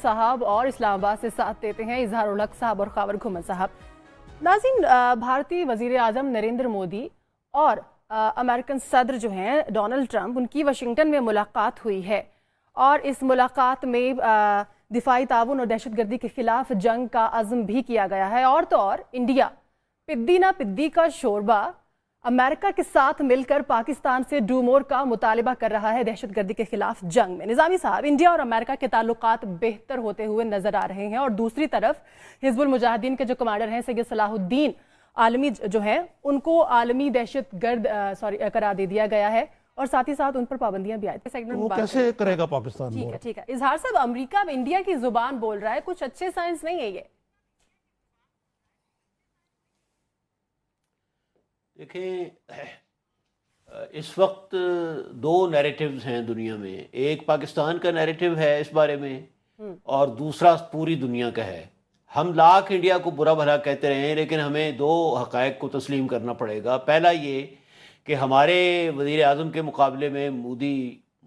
साहब और इस्लामाबाद से साथ देते हैं इजहार उल हक साहब और खावर घुमन साहब। नाज़रीन, भारतीय वज़ीर आज़म नरेंद्र मोदी और अमेरिकन सदर जो हैं डोनाल्ड ट्रंप, उनकी वाशिंगटन में मुलाकात हुई है और इस मुलाकात में दिफाई ताउन और दहशतगर्दी के खिलाफ जंग का अज़्म भी किया गया है। और तो और इंडिया पिद्दी ना पिद्दी का शोरबा अमेरिका के साथ मिलकर पाकिस्तान से डू मोर का मुतालबा कर रहा है दहशतगर्दी के खिलाफ जंग में। निज़ामी साहब, इंडिया और अमेरिका के ताल्लुकात बेहतर होते हुए नजर आ रहे हैं और दूसरी तरफ हिजबुल मुजाहिदीन के जो कमांडर हैं सैयद सलाहुद्दीन आलमी जो हैं, उनको आलमी दहशतगर्द करार दे दिया गया है और साथ ही साथ उन पर पाबंदियां भी आई थी। वो कैसे करेगा पाकिस्तान? ठीक है, ठीक है। इजहार साहब, अमेरिका इंडिया की जुबान बोल रहा है, कुछ अच्छे साइंस नहीं है ये। देखें, इस वक्त दो नैरेटिव्स हैं दुनिया में। एक पाकिस्तान का नैरेटिव है इस बारे में और दूसरा पूरी दुनिया का है। हम लाख इंडिया को बुरा भला कहते रहे हैं, लेकिन हमें दो हक़ाइक़ को तस्लीम करना पड़ेगा। पहला ये कि हमारे वज़ीर आज़म के मुकाबले में मोदी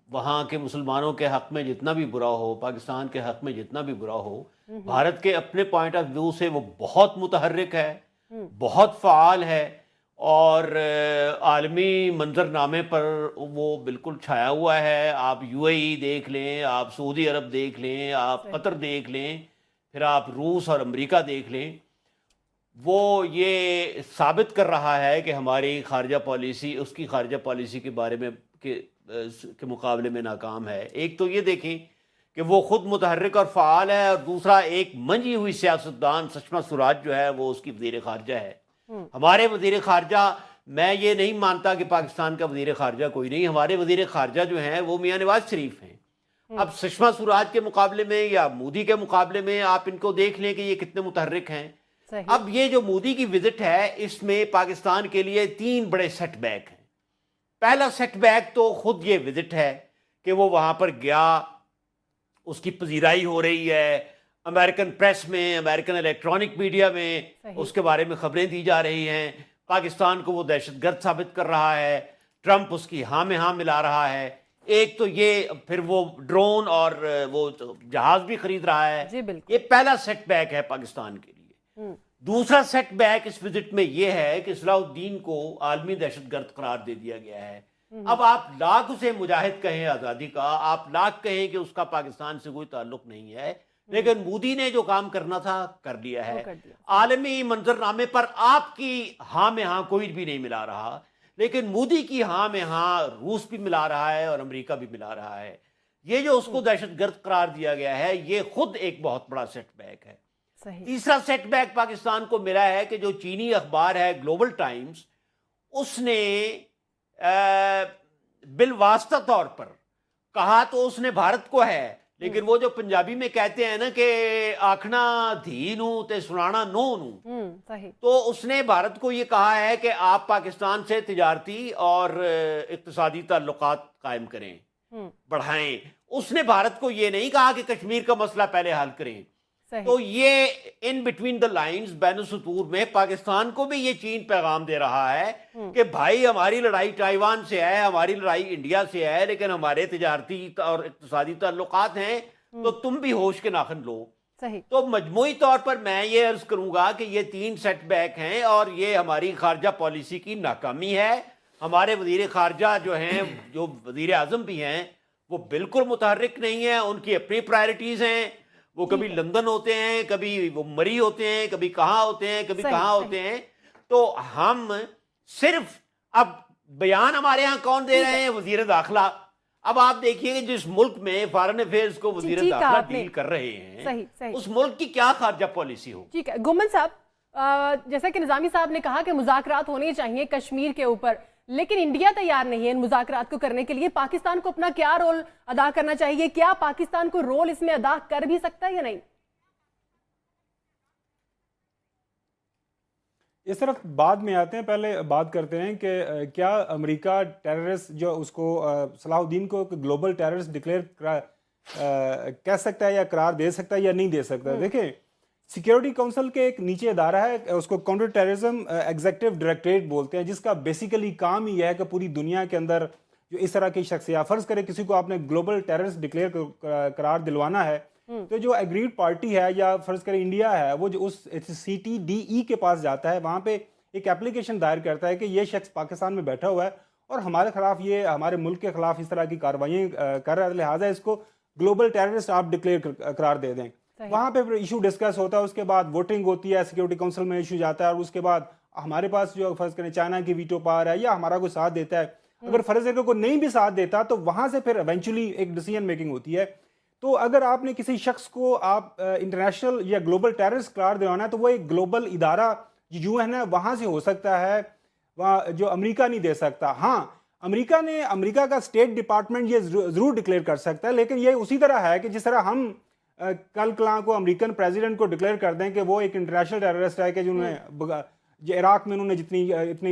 वहाँ के मुसलमानों के हक़ में जितना भी बुरा हो, पाकिस्तान के हक़ में जितना भी बुरा हो, भारत के अपने पॉइंट ऑफ व्यू से वो बहुत मुतहर्रिक है, बहुत फ़ाल है और आलमी मंजरनामे पर वो बिल्कुल छाया हुआ है। आप यूएई देख लें, आप सऊदी अरब देख लें, आप कतर देख लें, फिर आप रूस और अमेरिका देख लें, वो ये साबित कर रहा है कि हमारी खारजा पॉलिसी उसकी खारजा पॉलिसी के बारे में के मुकाबले में नाकाम है। एक तो ये देखें कि वो खुद मुतहर्रिक और फ़ाल है, और दूसरा एक मंजी हुई सियासतदान सुषमा स्वराज जो है वो उसकी वज़ीर खारजा है। हमारे वज़ीर खारजा, मैं ये नहीं मानता कि पाकिस्तान का वज़ीर खारजा कोई नहीं, हमारे वज़ीर खारजा जो हैं वो मियां नवाज शरीफ हैं। अब सुषमा स्वराज के मुकाबले में या मोदी के मुकाबले में आप इनको देख लें कि ये कितने मुतहर्रिक हैं। अब ये जो मोदी की विजिट है, इसमें पाकिस्तान के लिए तीन बड़े सेटबैक हैं। पहला सेटबैक तो खुद ये विजिट है कि वो वहां पर गया, उसकी पजीराई हो रही है, अमेरिकन प्रेस में, अमेरिकन इलेक्ट्रॉनिक मीडिया में उसके बारे में खबरें दी जा रही हैं। पाकिस्तान को वो दहशतगर्द साबित कर रहा है, ट्रंप उसकी हाँ में हाँ मिला रहा है। एक तो ये, फिर वो ड्रोन और वो जहाज भी खरीद रहा है। ये पहला सेटबैक है पाकिस्तान के लिए। दूसरा सेटबैक इस विजिट में ये है कि सलाहुद्दीन को आलमी दहशतगर्द करार दे दिया गया है। अब आप लाख उसे मुजाहिद कहें आज़ादी का, आप लाख कहें कि उसका पाकिस्तान से कोई ताल्लुक नहीं है, लेकिन मोदी ने जो काम करना था कर लिया है। आलमी मंजरनामे पर आपकी हाँ में हाँ कोई भी नहीं मिला रहा, लेकिन मोदी की हाँ में हाँ रूस भी मिला रहा है और अमेरिका भी मिला रहा है। ये जो उसको दहशतगर्द करार दिया गया है, ये खुद एक बहुत बड़ा सेटबैक है। तीसरा सेटबैक पाकिस्तान को मिला है कि जो चीनी अखबार है ग्लोबल टाइम्स, उसने बिलवास्ता तौर पर कहा तो उसने भारत को है, लेकिन वो जो पंजाबी में कहते हैं ना कि आखना धी नू ते सुनाना नो नू, तो उसने भारत को ये कहा है कि आप पाकिस्तान से तिजारती और इक्तिसादी ताल्लुकात कायम करें, बढ़ाएं। उसने भारत को ये नहीं कहा कि कश्मीर का मसला पहले हल करें। तो ये इन बिटवीन द लाइंस, बैन सुतूर में पाकिस्तान को भी ये चीन पैगाम दे रहा है कि भाई हमारी लड़ाई ताइवान से है, हमारी लड़ाई इंडिया से है, लेकिन हमारे तिजारती और इक्तिसादी ताल्लुकात हैं, तो तुम भी होश के नाखन लो। तो मजमूई तौर पर मैं ये अर्ज करूंगा कि ये तीन सेटबैक हैं और ये हमारी खारजा पॉलिसी की नाकामी है। हमारे वजीर खारजा जो हैं, जो वजीर आजम भी हैं, वो बिल्कुल मुतहर्रिक नहीं है, उनकी अपनी प्रायोरिटीज हैं। वो कभी लंदन होते हैं, कभी वो मरी होते हैं, कभी कहाँ होते हैं, कभी कहाँ होते हैं। तो हम सिर्फ, अब बयान हमारे यहाँ कौन दे रहे हैं? वजीर दाखिला। अब आप देखिए जिस मुल्क में फॉरेन अफेयर्स को वजीर दाखिला डील कर रहे हैं, उस मुल्क की क्या खारजा पॉलिसी हो। ठीक है गुमन साहब, जैसा कि निजामी साहब ने कहा कि मुज़ाकरात होने चाहिए कश्मीर के ऊपर, लेकिन इंडिया तैयार नहीं है इन मुज़ाकरात को करने के लिए। पाकिस्तान को अपना क्या रोल अदा करना चाहिए? क्या पाकिस्तान को रोल इसमें अदा कर भी सकता है या नहीं? इस तरफ बाद में आते हैं, पहले बात करते हैं कि क्या अमेरिका टेररिस्ट जो उसको सलाहुद्दीन को ग्लोबल टेररिस्ट डिक्लेयर कह सकता है या करार दे सकता है या नहीं दे सकता? देखिए, सिक्योरिटी काउंसिल के एक नीचे अदारा है, उसको काउंटर टेररिज्म एग्जीक्यूटिव डायरेक्टरेट बोलते हैं, जिसका बेसिकली काम ही है कि पूरी दुनिया के अंदर जो इस तरह की शख्सियत, फर्ज करें किसी को आपने ग्लोबल टेररिस्ट डिक्लेयर करार दिलवाना है, तो जो एग्रीड पार्टी है या फर्ज करें इंडिया है, वो जो उस CTDE के पास जाता है, वहाँ पे एक एप्लीकेशन दायर करता है कि ये शख्स पाकिस्तान में बैठा हुआ है और हमारे खिलाफ, ये हमारे मुल्क के खिलाफ इस तरह की कार्रवाई कर रहा है, लिहाजा इसको ग्लोबल टेररिस्ट आप डिक्लेयर करार दे दें। वहाँ पे इशू डिस्कस होता है, उसके बाद वोटिंग होती है, सिक्योरिटी काउंसिल में इशू जाता है और उसके बाद हमारे पास जो फर्ज करें चाइना की वीटो पावर है या हमारा कोई साथ देता है, अगर फर्ज करें कोई नहीं भी साथ देता तो वहाँ से फिर इवेंचुअली एक डिसीजन मेकिंग होती है। तो अगर आपने किसी शख्स को आप इंटरनेशनल या ग्लोबल टेररिस्ट करार दिलाना है तो वो एक ग्लोबल इदारा जो है ना वहाँ से हो सकता है, वहाँ जो अमेरिका नहीं दे सकता। हाँ, अमेरिका का स्टेट डिपार्टमेंट ये जरूर डिक्लेयर कर सकता है, लेकिन ये उसी तरह है कि जिस तरह हम कल कलां को अमेरिकन प्रेसिडेंट को डिक्लेयर कर दें कि वो एक इंटरनेशनल टेररिस्ट है, कि जिन्होंने इराक में उन्होंने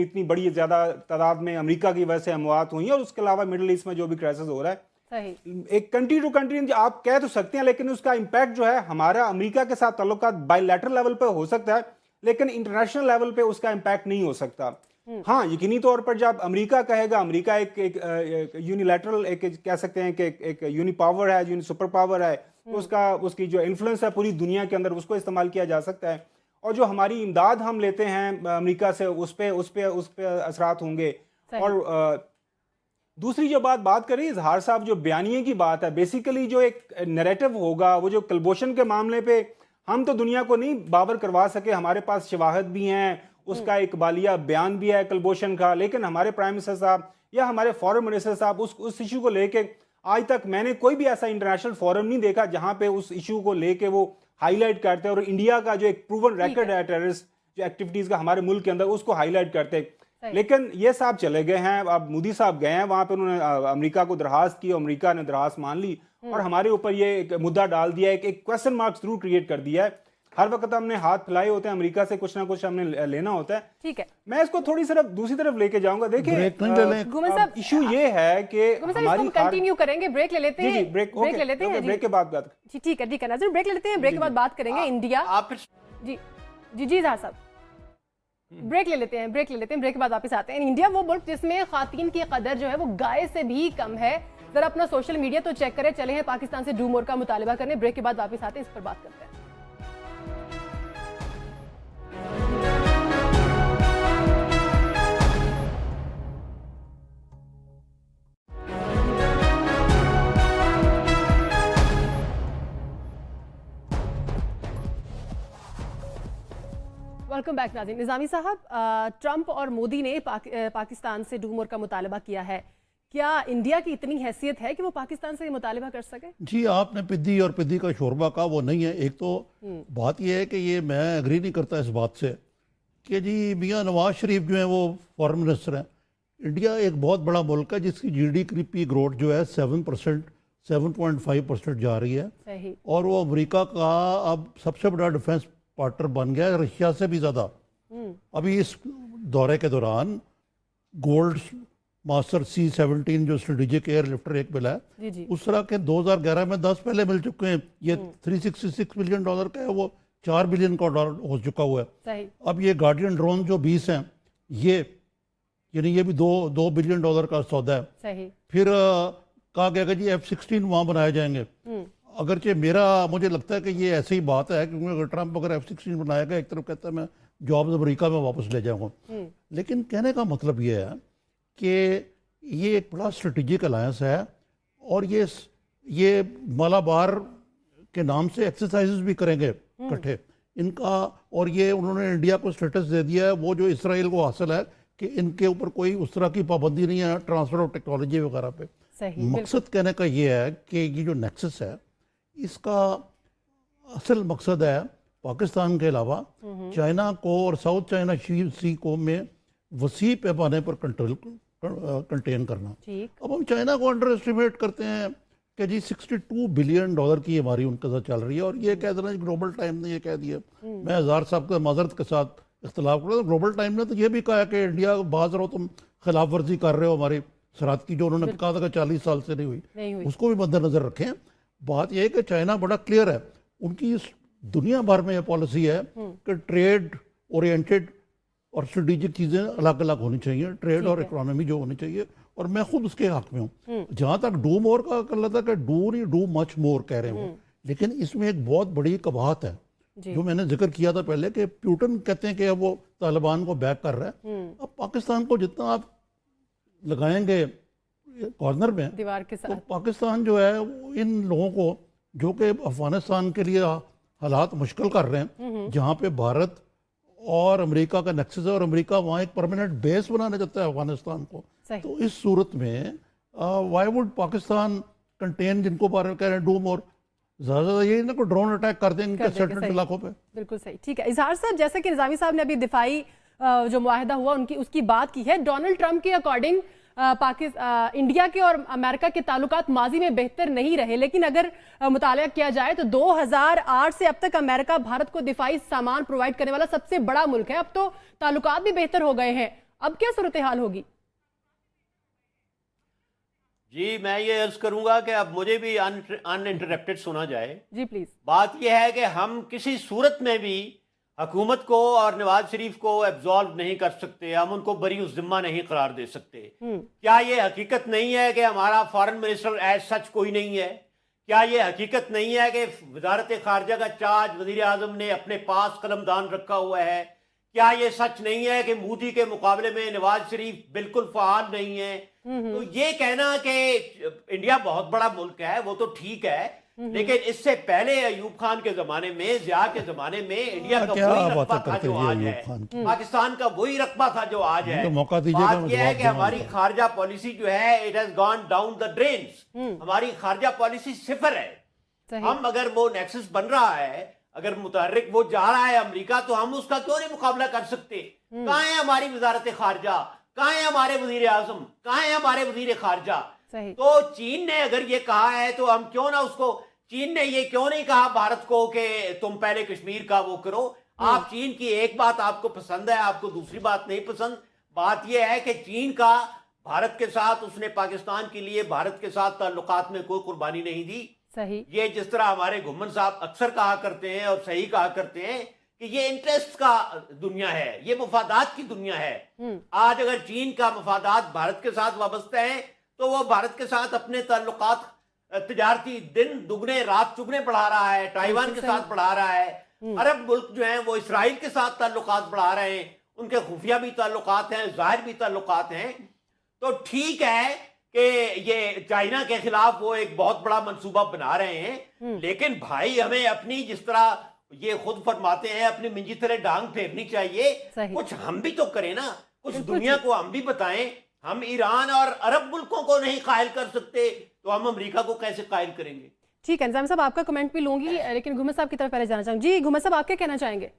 इतनी बड़ी ज्यादा तादाद में अमेरिका की वजह से अमवात हुई है, और उसके अलावा मिडिल ईस्ट में जो भी क्राइसिस हो रहा है, सही एक कंट्री टू कंट्री आप कह तो सकते हैं, लेकिन उसका इंपैक्ट जो है हमारा अमेरिका के साथ ताल्लुकात बायलैटरल लेवल पे हो सकता है, लेकिन इंटरनेशनल लेवल पे उसका इंपैक्ट नहीं हो सकता। हाँ, यकीनी तौर पर जब अमेरिका कहेगा, अमेरिका एक यूनिलैटरल एक कह सकते हैं कि एक यूनि पावर है, यूनि सुपर पावर है, तो उसकी जो इन्फ्लुएंस है पूरी दुनिया के अंदर उसको इस्तेमाल किया जा सकता है, और जो हमारी इमदाद हम लेते हैं अमेरिका से उस पे असरात होंगे। और दूसरी जो बात करें इजहार साहब, जो बयानिए की बात है, बेसिकली जो एक नैरेटिव होगा वो जो कलभूषण के मामले पे हम तो दुनिया को नहीं बावर करवा सके, हमारे पास शवाहद भी हैं, उसका एक बालिया बयान भी है कलभूषण का, लेकिन हमारे प्राइम मिनिस्टर साहब या हमारे फॉरेन मिनिस्टर साहब उस इशू को लेके आज तक मैंने कोई भी ऐसा इंटरनेशनल फोरम नहीं देखा जहां पे उस इशू को लेके वो हाईलाइट करते हैं, और इंडिया का जो एक प्रूवन रिकॉर्ड है टेररिस्ट जो एक्टिविटीज का हमारे मुल्क के अंदर उसको हाईलाइट करते हैं। लेकिन ये साहब चले गए हैं, अब मोदी साहब गए हैं वहां पे, उन्होंने अमेरिका को दरखास्त की, अमेरिका ने दरखास्त मान ली और हमारे ऊपर ये एक मुद्दा डाल दिया है, एक क्वेश्चन मार्क जरूर क्रिएट कर दिया है। हर वक्त हमने हाथ फैलाए होते हैं, अमेरिका से कुछ ना कुछ हमने लेना होता है। ठीक है, मैं इसको थोड़ी दूसरी तरफ लेके जाऊंगा। देखिए इशू ये है कि हमारी कंटिन्यू करेंगे, ब्रेक ले लेते हैं, ब्रेक ले लेते हैं, ब्रेक के बाद बात। ठीक है नाज़िर, ब्रेक ले लेते हैं, ब्रेक के बाद बात करेंगे इंडिया। जी साहब, ब्रेक ले लेते हैं, ब्रेक के बाद वापस आते हैं। इंडिया वो मुल्क जिसमें खातीन की कदर जो है वो गाय से भी कम है। जरा अपना सोशल मीडिया तो चेक करें। चले हैं पाकिस्तान से डू मोर का मुतालबा करने, ब्रेक के बाद वापस आते हैं, इस पर बात करते हैं। वेलकम बैक नाज़रीन। निज़ामी साहब, ट्रंप और मोदी ने पाकिस्तान से डू मोर का मुतालबा किया है, क्या इंडिया की इतनी हैसियत है कि वो पाकिस्तान से मुतालबा कर सके? जी, आपने पिद्दी और पिद्दी का शोरबा का वो नहीं है। एक तो बात ये है कि ये मैं एग्री नहीं करता इस बात से कि जी मियाँ नवाज शरीफ जो है वो फॉरेन मिनिस्टर हैं। इंडिया एक बहुत बड़ा मुल्क है जिसकी GDP ग्रोथ जो है 7.5% जा रही है, और वो अमेरिका का अब सबसे बड़ा डिफेंस पार्टनर बन गया है, रशिया से भी ज़्यादा। अभी इस दौरे के दौरान गोल्ड मास्टर C-17 जो स्ट्रेटेजिक एयरलिफ्टर एक मिला है, उस तरह के 2011 में 10 पहले मिल चुके हैं। ये $366 मिलियन का है, वो $4 बिलियन का हो चुका हुआ है। अब ये गार्डियन ड्रोन जो 20 हैं, ये यानी ये भी $2 बिलियन का सौदा है। फिर कहा गया कि जी F-16 वहाँ बनाए जाएंगे। अगरचे मुझे लगता है कि ये ऐसी ही बात है, क्योंकि अगर ट्रंप अगर F-16 बनाएगा, एक तरफ कहता है मैं जॉब्स अमेरिका में वापस ले जाऊंगा, लेकिन कहने का मतलब ये है कि ये एक बड़ा स्ट्रेटेजिक अलायंस है, और ये मालाबार के नाम से एक्सरसाइजेस भी करेंगे इकट्ठे इनका, और ये उन्होंने इंडिया को स्टेटस दे दिया है वो जो इसराइल को हासिल है कि इनके ऊपर कोई उस तरह की पाबंदी नहीं है ट्रांसफर ऑफ टेक्नोलॉजी वगैरह पे। मकसद कहने का ये है कि ये जो नेक्सस है, इसका असल मकसद है पाकिस्तान के अलावा चाइना को और साउथ चाइना सी को में वसी पैमाने पर कंटेन करना। अब हम चाइना को अंडर एस्टिमेट करते हैं कि जी $62 बिलियन की हमारी उनके साथ चल रही है, और ये कह देना ग्लोबल टाइम ने ये कह दिया। मैं हज़ार साहब के माजरत के साथ इख्तलाफ कर रहा था, ग्लोबल टाइम ने तो ये भी कहा कि इंडिया बाज रहो तुम खिलाफ वर्जी कर रहे हो हमारी शरात की, जो उन्होंने कहा था कि 40 साल से नहीं हुई, उसको भी मद्देनजर रखें। बात यह है कि चाइना बड़ा क्लियर है, उनकी इस दुनिया भर में यह पॉलिसी है कि ट्रेड ओरिएंटेड और स्ट्रेटेजिक चीज़ें अलग अलग होनी चाहिए, ट्रेड और इकोनॉमी जो होनी चाहिए, और मैं खुद उसके हक में हूँ। जहाँ तक डू मोर का कर लेता कि डू नहीं डू मच मोर कह रहे हो, लेकिन इसमें एक बहुत बड़ी कबाहत है जो मैंने जिक्र किया था पहले कि प्यूटन कहते हैं कि अब वो तालिबान को बैक कर रहा है। अब पाकिस्तान को जितना आप लगाएंगे कॉर्नर में दीवार के साथ, तो पाकिस्तान जो है वो इन लोगों को जो कि अफगानिस्तान के लिए हालात मुश्किल कर रहे हैं, जहाँ पे भारत और अमेरिका का नेक्सस है और अमेरिका वहाँ एक परमानेंट बेस बनाना चाहता है अफगानिस्तान को, तो इस सूरत में वाई वुड पाकिस्तान कंटेन, जिनको बारे में कह रहे हैं डू मोर, ज्यादा यही ना कोई ड्रोन अटैक कर देंगे सेटलमेंट इलाकों पे। बिल्कुल सही, ठीक है। इजहार साहब, जैसे कि निजामी साहब ने अभी दिफाई जो मुआहदा हुआ उसकी बात की है, डोनाल्ड ट्रंप के अकॉर्डिंग इंडिया के और अमेरिका के ताल्लुकात माजी में बेहतर नहीं रहे, लेकिन अगर मुताला किया जाए तो 2008 से अब तक अमेरिका भारत को दिफाई सामान प्रोवाइड करने वाला सबसे बड़ा मुल्क है। अब तो ताल्लुकात भी बेहतर हो गए हैं, अब क्या सूरत हाल होगी? जी, मैं ये अर्ज करूंगा कि अब मुझे भी अनइंटरप्टेड सुना जाए। जी प्लीज। बात यह है कि हम किसी सूरत में भी हुकूमत को और नवाज शरीफ को एब्जॉल्व नहीं कर सकते, हम उनको बरी उस जिम्मा नहीं करार दे सकते। क्या ये हकीकत नहीं है कि हमारा फॉरेन मिनिस्टर एज सच कोई नहीं है? क्या ये हकीकत नहीं है कि वजारत खारजा का चार्ज वजीर आजम ने अपने पास कलमदान रखा हुआ है? क्या ये सच नहीं है कि मोदी के मुकाबले में नवाज शरीफ बिल्कुल फाल नहीं है? तो ये कहना कि इंडिया बहुत बड़ा मुल्क है वो तो ठीक है, लेकिन इससे पहले अयूब खान के जमाने में, जिया के जमाने में इंडिया का वही रकबा था जो आज है, पाकिस्तान का वही रकबा था जो आज है। बात यह है कि हमारी खारजा पॉलिसी जो है it has gone down the drains. हमारी खारजा पॉलिसी सिफर है। हम अगर वो नेक्सस बन रहा है, अगर मुतहर्रिक वो जा रहा है अमेरिका, तो हम उसका क्यों नहीं मुकाबला कर सकते? कहाँ है हमारी वजारत खारजा? कहाँ है हमारे वजीर आजम? कहाँ है हमारे वजीर खारजा? तो चीन ने अगर ये कहा है तो हम क्यों ना उसको, चीन ने ये क्यों नहीं कहा भारत को कि तुम पहले कश्मीर का वो करो? आप चीन की एक बात आपको पसंद है, आपको दूसरी बात नहीं पसंद। बात यह है कि चीन का भारत के साथ, उसने पाकिस्तान के लिए भारत के साथ ताल्लुकात में कोई कुर्बानी नहीं दी। सही। ये जिस तरह हमारे घुम्मन साहब अक्सर कहा करते हैं और सही कहा करते हैं कि ये इंटरेस्ट का दुनिया है, ये मफादात की दुनिया है। आज अगर चीन का मफादात भारत के साथ वाबस्ता है तो वो भारत के साथ अपने ताल्लुकात तिजारती दिन दुगने रात चुगने बढ़ा रहा है, ताइवान के साथ बढ़ा रहा है। अरब मुल्क जो है वो इसराइल के साथ ताल्लुकात बढ़ा रहे हैं, उनके खुफिया भी ताल्लुकात हैं, जाहिर भी ताल्लुकात हैं। तो ठीक है कि ये चाइना के खिलाफ वो एक बहुत बड़ा मंसूबा बना रहे हैं, लेकिन भाई हमें अपनी, जिस तरह ये खुद फरमाते हैं, अपनी मिंजी तरह डांग फेरनी चाहिए। कुछ हम भी तो करें ना, कुछ दुनिया को हम भी बताएं। हम ईरान और अरब मुल्कों को नहीं कायल कर सकते तो हम अमेरिका को कैसे कायल करेंगे? ठीक है, निजाम साहब आपका कमेंट भी लूंगी, लेकिन घुमर साहब की तरफ पहले जाना चाहूंगी। जी घुमर साहब, आप क्या कहना चाहेंगे?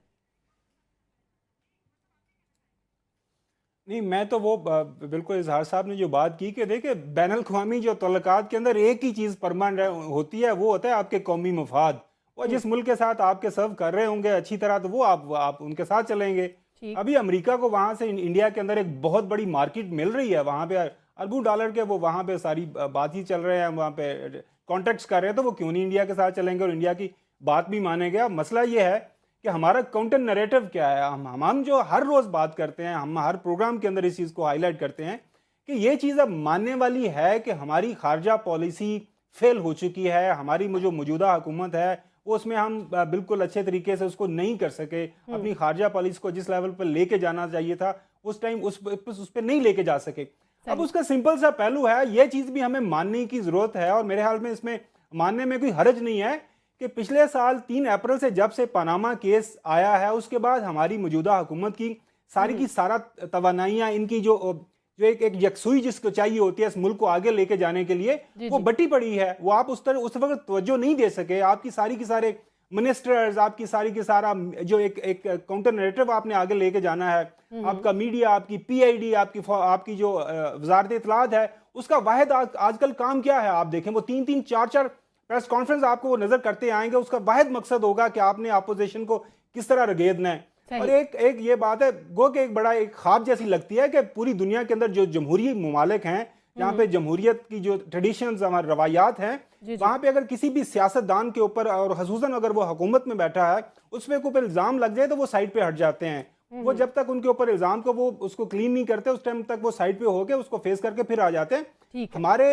नहीं, मैं तो वो बिल्कुल इजहार साहब ने जो बात की कि देखिए बैनुल-अक़वामी जो तल्लुकात के अंदर एक ही चीज़ परमानेंट होती है, वो होता है आपके कौमी मफाद। और जिस मुल्क के साथ आपके सर्व कर रहे होंगे अच्छी तरह, तो वो आप उनके साथ चलेंगे। अभी अमेरिका को वहाँ से इंडिया के अंदर एक बहुत बड़ी मार्केट मिल रही है, वहाँ पे अरबों डॉलर के वो वहाँ पे सारी बात ही चल रहे हैं, वहाँ पे कॉन्टेक्ट्स कर रहे हैं, तो वो क्यों नहीं इंडिया के साथ चलेंगे और इंडिया की बात भी मानेंगे। अब मसला ये है कि हमारा काउंटर नरेटिव क्या है। हम जो हर रोज़ बात करते हैं, हम हर प्रोग्राम के अंदर इस चीज़ को हाईलाइट करते हैं कि ये चीज़ अब मानने वाली है कि हमारी खारजा पॉलिसी फेल हो चुकी है। हमारी जो मौजूदा हुकूमत है वो उसमें हम बिल्कुल अच्छे तरीके से उसको नहीं कर सके। अपनी खारजा पॉलिसी को जिस लेवल पर लेके जाना चाहिए था उस टाइम उस पर नहीं लेके जा सके। अब उसका सिंपल सा पहलू है, ये चीज़ भी हमें मानने की ज़रूरत है और मेरे ख्याल में इसमें मानने में कोई हर्ज नहीं है कि पिछले साल 3 अप्रैल से जब से पनामा केस आया है, उसके बाद हमारी मौजूदा हुकूमत की सारी की सारा तवानाइयाँ, इनकी जो एक यकसुई जिसको चाहिए होती है इस मुल्क को आगे लेके जाने के लिए, वो बटी पड़ी है। वो आप उस वक्त तवज्जो नहीं दे सके। आपकी सारी की सारे मिनिस्टर्स, आपकी सारी की सारा जो एक काउंटर नैरेटिव आपने आगे लेके जाना है, आपका मीडिया, आपकी PID, आपकी जो वजारत इत्तलात है, उसका वाहिद आजकल काम क्या है? आप देखें वो 3-3, 4-4 प्रेस कॉन्फ्रेंस आपको वो नजर करते आएंगे। उसका वाहिद मकसद होगा कि आपने अपोजिशन को किस तरह रगेदना है। और एक ये बात है, गो के एक बड़ा एक ख्वाब जैसी लगती है कि पूरी दुनिया के अंदर जो जमहूरी ममालिक हैं, जहाँ पे जमहूरियत की जो ट्रेडिशंस, हमारे रवायात हैं, वहाँ पे अगर किसी भी सियासतदान के ऊपर और खसूसन अगर वो हुकूमत में बैठा है उस पर कोई इल्ज़ाम लग जाए तो वो साइड पे हट जाते हैं। वो जब तक उनके ऊपर इल्जाम को वो उसको क्लीन नहीं करते उस टाइम तक वो साइड पे होके उसको फेस करके फिर आ जाते हैं। हमारे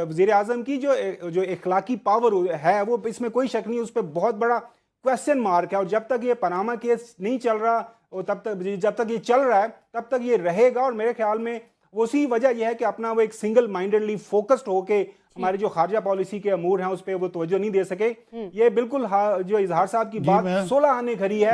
वजीर आजम की जो इखलाकी पावर है वो इसमें कोई शक नहीं, उस पर बहुत बड़ा क्वेश्चन मार्क है। और जब तक ये पनामा केस नहीं चल रहा और जब तक ये चल रहा है तब तक ये रहेगा। और मेरे ख्याल में उसी वजह यह है कि अपना वो एक सिंगल माइंडेडली फोकस्ड होके हमारी जो खारजा पॉलिसी के अमूर हैं उस पर वो तवज्जो नहीं दे सके। ये बिल्कुल जो इजहार साहब की बात 16 आने खरी है।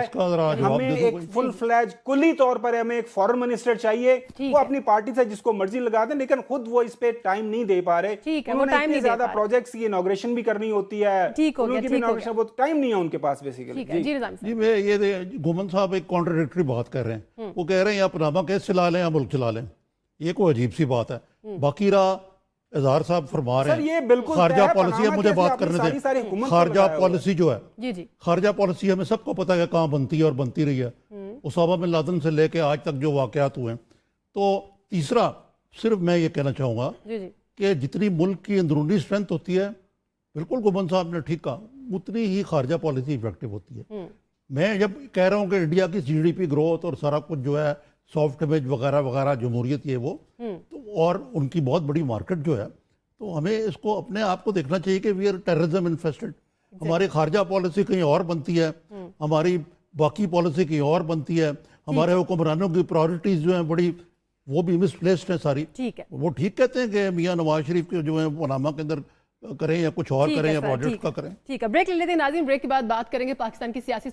हमें एक फुल फ्लैज कुल्ली तौर पर हमें एक फॉरेन मिनिस्टर चाहिए, वो अपनी पार्टी से जिसको मर्जी लगा दें, लेकिन खुद वो इस पे टाइम नहीं दे पा रहे। उन्होंने इतनी ज्यादा प्रोजेक्ट्स की इनॉग्रेशन भी करनी होती है, उनकी भी इनॉग्रेशन वो टाइम नहीं है उनके पास बेसिकली। जी मैं ये घुमन साहब एक कॉन्ट्राडिक्टरी बात कर रहे हैं। वो कह रहे हैं या पनामा केस चला लें या मुल्क चला लें, ये कोई अजीब सी बात है। बाकी रहा इजहार साहब फरमा रहे हैं ये बिल्कुल खारजा पॉलिसी है, मुझे बात करने दें। खारजा पॉलिसी जो है, खारजा पॉलिसी हमें सबको पता है कहाँ बनती है और बनती रही है, उसामा बिन लादेन से लेके आज तक जो वाकयात हुए हैं। तो तीसरा सिर्फ मैं ये कहना चाहूँगा कि जितनी मुल्क की अंदरूनी स्ट्रेंथ होती है, बिल्कुल गुमन साहब ने ठीक कहा, उतनी ही खारजा पॉलिसी इफेक्टिव होती है। मैं जब कह रहा हूँ कि इंडिया की GDP ग्रोथ और सारा कुछ जो है सॉफ्ट इमेज वगैरह वगैरह जमहूरियत ये वो तो और उनकी बहुत बड़ी मार्केट जो है, तो हमें इसको अपने आप को देखना चाहिए कि वी आर टेररिज्म इन्फेस्टेड। हमारी खारजा पॉलिसी कहीं और बनती है, हमारी बाकी पॉलिसी कहीं और बनती है, हमारे हुक्मरानों की प्रायोरिटीज जो हैं बड़ी वो भी मिसप्लेस्ड है सारी। वो ठीक कहते हैं कि मियाँ नवाज शरीफ के जो है पनामा के अंदर करें या कुछ और करें या प्रोजेक्ट का करें। ठीक है, ब्रेक ले लेते हैं नाज़रीन, ब्रेक के बाद बात करेंगे पाकिस्तान की सियासी